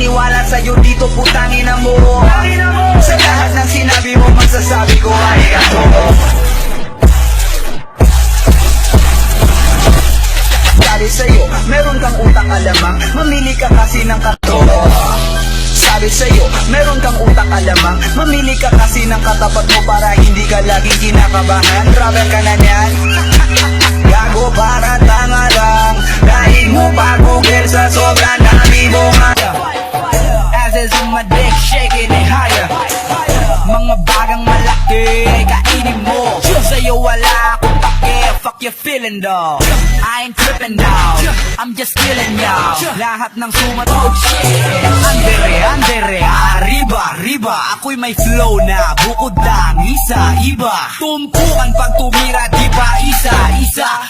maniniwala sa'yo dito, putangin na mo. Sa lahat ng sinabi mo, magsasabi ko ay ako. Sabi sa'yo, meron kang utak alamang, mamili ka kasi ng katulad. Sabi sa'yo, meron kang utak alamang, mamili ka kasi ng katapat mo para hindi ka laging kinakabahan. Travel ka na niyan, gago para tanga lang, dahil mo pa Google sa sobrang dami mo nga. Asses on my dick, shaking it higher. Mga bagang malaki, kainin mo. Sa'yo wala akong pake, fuck you feeling dog. I ain't tripping now, I'm just killing y'all. Lahat ng sumatog, shit. Andere, arriba. Ako'y may flow na, bukod lang, iba. Tumpukan pag tumira, di ba isa.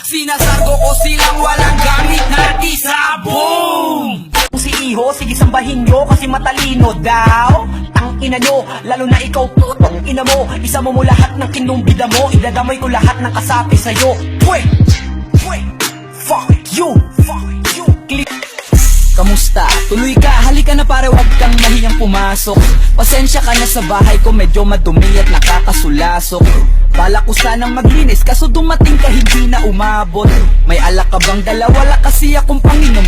Sinasargo ko silang walang gamit na tisa. Boom! Si Iho, sige sambahin nyo kasi matalino daw. Ang ina nyo, lalo na ikaw putong ina mo. Isa mo lahat ng kinumbida mo, idadamay ko lahat ng kasapi sa'yo. Wait, fuck you, click. Kamusta? Tuloy ka, halika na pare, wag kang mahiyang pumasok. Pasensya ka na sa bahay ko, medyo madumi at nakakasulasok. Bala ko sanang maglinis, kaso dumating ka hindi na umabot. May alak ka bang dala? Wala kasi akong panginom.